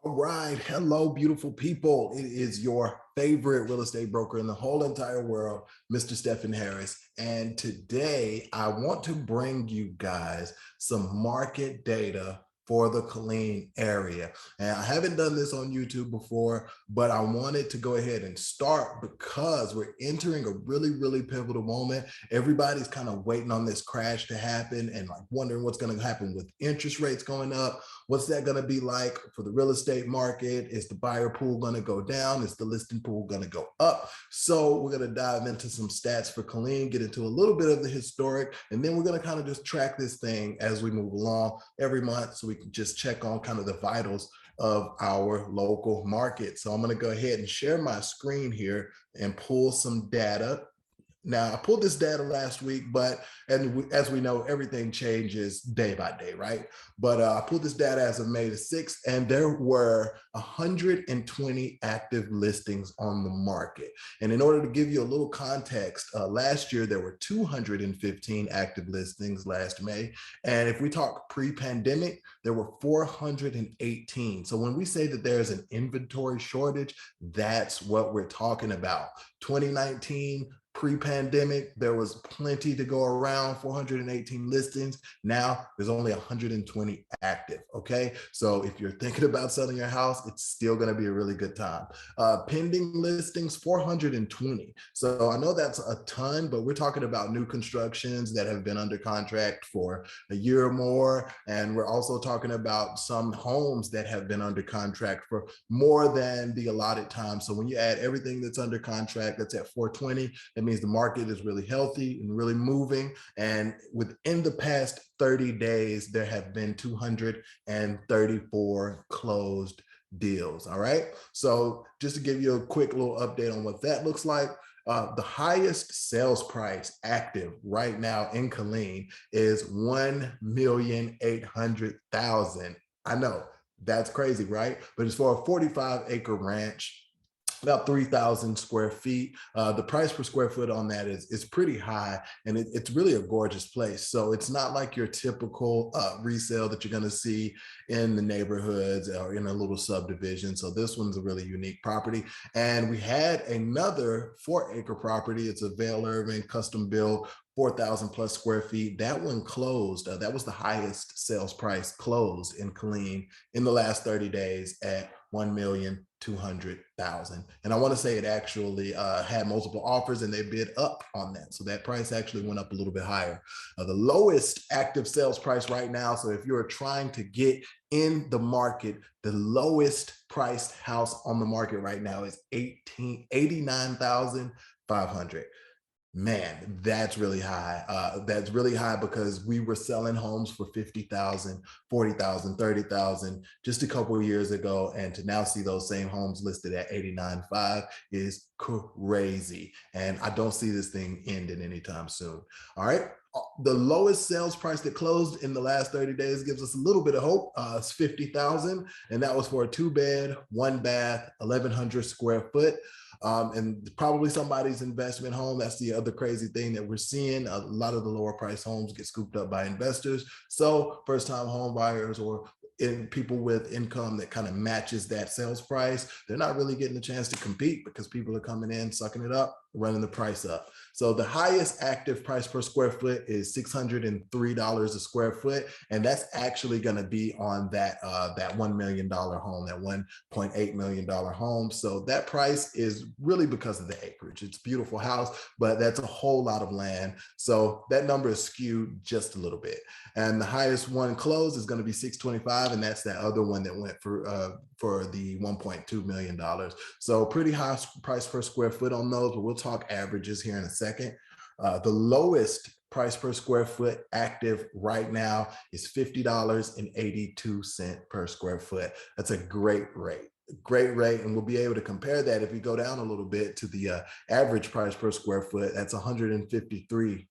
Right. Hello, beautiful people. It is your favorite real estate broker in the whole entire world, Mr. Stephen Harris. And today I want to bring you guys some market data for the Killeen area. And I haven't done this on YouTube before, but I wanted to go ahead and start because we're entering a really pivotal moment. Everybody's kind of waiting on this crash to happen and like wondering what's going to happen with interest rates going up. What's that going to be like for the real estate market? Is the buyer pool going to go down? Is the listing pool going to go up? So we're going to dive into some stats for Killeen, get into a little bit of the historic, and then we're going to kind of just track this thing as we move along every month so we can just check on kind of the vitals of our local market. So I'm going to go ahead and share my screen here and pull some data. Now, I pulled this data last week, but as we know, everything changes day by day, right? But I pulled this data as of May the 6th, and there were 120 active listings on the market. And in order to give you a little context, last year there were 215 active listings last May. And if we talk pre-pandemic, there were 418. So when we say that there's an inventory shortage, that's what we're talking about. 2019, pre-pandemic, there was plenty to go around, 418 listings. Now there's only 120 active, okay? So if you're thinking about selling your house, it's still gonna be a really good time. Pending listings, 420. So I know that's a ton, but we're talking about new constructions that have been under contract for a year or more. And we're also talking about some homes that have been under contract for more than the allotted time. So when you add everything that's under contract, that's at 420, that means the market is really healthy and really moving. And within the past 30 days, there have been 234 closed deals. All right. So just to give you a quick little update on what that looks like, the highest sales price active right now in Killeen is $1,800,000. I know that's crazy, right? But it's for a 45-acre ranch, about 3,000 square feet. The price per square foot on that is pretty high, and it's really a gorgeous place. So it's not like your typical resale that you're gonna see in the neighborhoods or in a little subdivision. So this one's a really unique property. And we had another 4-acre property. It's a Vail Irving custom built, 4,000 plus square feet. That one closed. That was the highest sales price closed in Killeen in the last 30 days at $1,200,000. And I want to say it actually had multiple offers and they bid up on that. So that price actually went up a little bit higher. The lowest active sales price right now, so if you're trying to get in the market, the lowest priced house on the market right now is $89,500. Man, that's really high. That's really high because we were selling homes for 50,000, 40,000, 30,000 just a couple of years ago. And to now see those same homes listed at 89.5 is crazy. And I don't see this thing ending anytime soon. All right. The lowest sales price that closed in the last 30 days gives us a little bit of hope. It's 50,000, and that was for a 2-bed, 1-bath, 1,100 square foot. And probably somebody's investment home. That's the other crazy thing that we're seeing. A lot of the lower price homes get scooped up by investors. So first time home buyers or people with income that kind of matches that sales price, they're not really getting a chance to compete because people are coming in, sucking it up, running the price up. So the highest active price per square foot is $603 a square foot. And that's actually going to be on that $1 million home, that $1.8 million home. So that price is really because of the acreage. It's a beautiful house, but that's a whole lot of land. So that number is skewed just a little bit. And the highest one closed is going to be 625. And that's that other one that went for the $1.2 million. So pretty high price per square foot on those, but we'll talk averages here in a second. The lowest price per square foot active right now is $50.82 per square foot. That's a great rate. Great rate, and we'll be able to compare that if we go down a little bit to the average price per square foot. That's $153.96.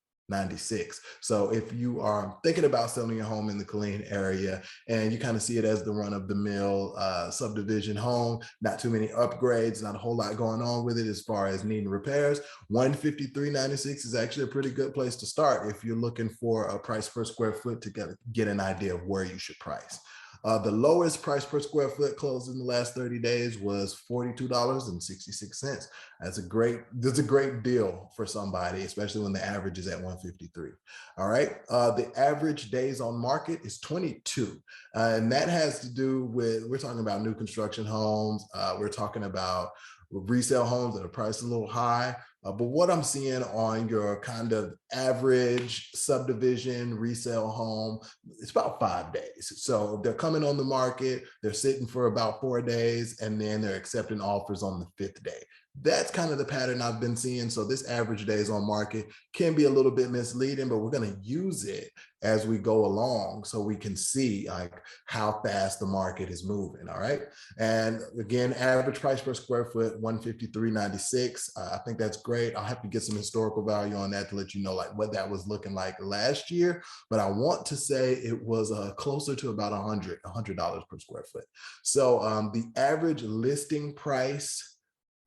So if you are thinking about selling your home in the Killeen area and you kind of see it as the run-of-the-mill subdivision home, not too many upgrades, not a whole lot going on with it as far as needing repairs, $153.96 is actually a pretty good place to start if you're looking for a price per square foot to get an idea of where you should price. The lowest price per square foot closed in the last 30 days was $42.66. That's a great deal for somebody, especially when the average is at 153. All right. The average days on market is 22. And that has to do with, we're talking about new construction homes. We're talking about resale homes that are priced a little high. But what I'm seeing on your kind of average subdivision resale home, it's about 5 days. So they're coming on the market, they're sitting for about 4 days, and then they're accepting offers on the 5th day. That's kind of the pattern I've been seeing. So this average days on market can be a little bit misleading, but we're going to use it as we go along so we can see like how fast the market is moving. All right. And again, average price per square foot, 153.96. I think that's great. I'll have to get some historical value on that to let you know like what that was looking like last year. But I want to say it was closer to about $100 per square foot. So the average listing price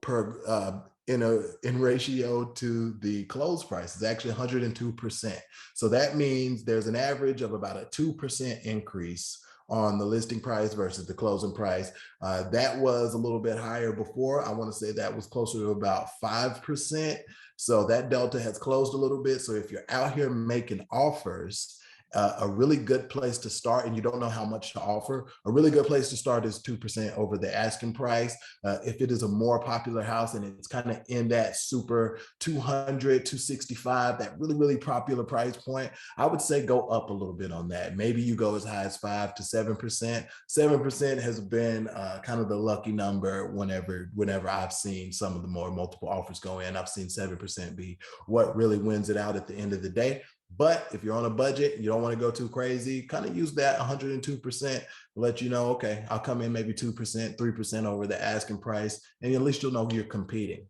per in ratio to the close price is actually 102%. So that means there's an average of about a 2% increase on the listing price versus the closing price. That was a little bit higher before. I want to say that was closer to about 5%. So that delta has closed a little bit. So if you're out here making offers, a really good place to start, and you don't know how much to offer, a really good place to start is 2% over the asking price. If it is a more popular house and it's kind of in that super 200, 265, that really, really popular price point, I would say go up a little bit on that. Maybe you go as high as 5 to 7%. 7% has been kind of the lucky number whenever I've seen some of the more multiple offers go in. I've seen 7% be what really wins it out at the end of the day. But if you're on a budget, you don't want to go too crazy, kind of use that 102%, let you know, okay, I'll come in maybe 2%, 3% over the asking price, and at least you'll know you're competing.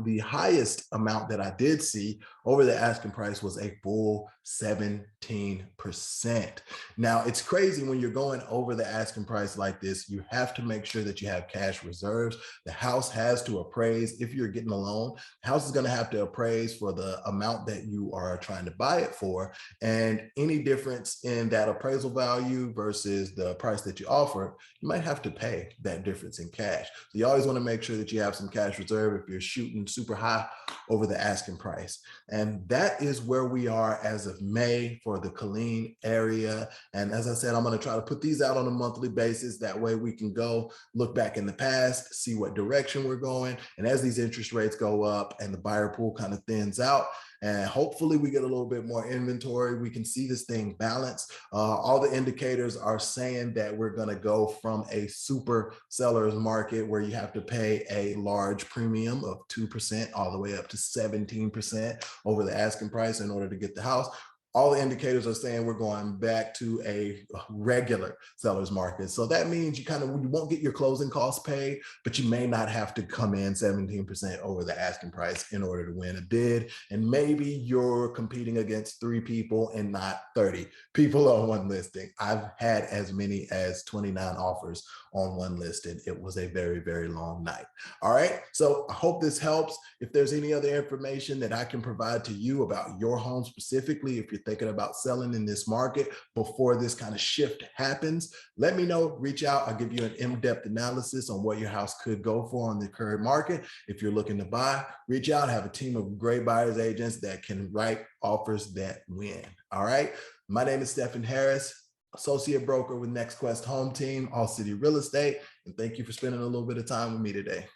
The highest amount that I did see over the asking price was a full 17%. Now, it's crazy when you're going over the asking price like this, you have to make sure that you have cash reserves. The house has to appraise. If you're getting a loan, the house is going to have to appraise for the amount that you are trying to buy it for. And any difference in that appraisal value versus the price that you offer, you might have to pay that difference in cash. So you always want to make sure that you have some cash reserve if you're shooting super high over the asking price. And that is where we are as of May for the Killeen area. And as I said, I'm going to try to put these out on a monthly basis. That way we can go look back in the past, see what direction we're going. And as these interest rates go up and the buyer pool kind of thins out, and hopefully we get a little bit more inventory, we can see this thing balanced. All the indicators are saying that we're going to go from a super seller's market where you have to pay a large premium of 2% all the way up to 17% over the asking price in order to get the house. All the indicators are saying we're going back to a regular seller's market. So that means you won't get your closing costs paid, but you may not have to come in 17% over the asking price in order to win a bid. And maybe you're competing against 3 people and not 30 people on one listing. I've had as many as 29 offers on one listing. It was a very, very long night. All right. So I hope this helps. If there's any other information that I can provide to you about your home specifically, if you're thinking about selling in this market before this kind of shift happens, let me know, reach out. I'll give you an in-depth analysis on what your house could go for on the current market. If you're looking to buy, reach out, have a team of great buyers agents that can write offers that win. All right. My name is Stephen Harris, associate broker with Next Quest Home Team, All City Real Estate. And thank you for spending a little bit of time with me today.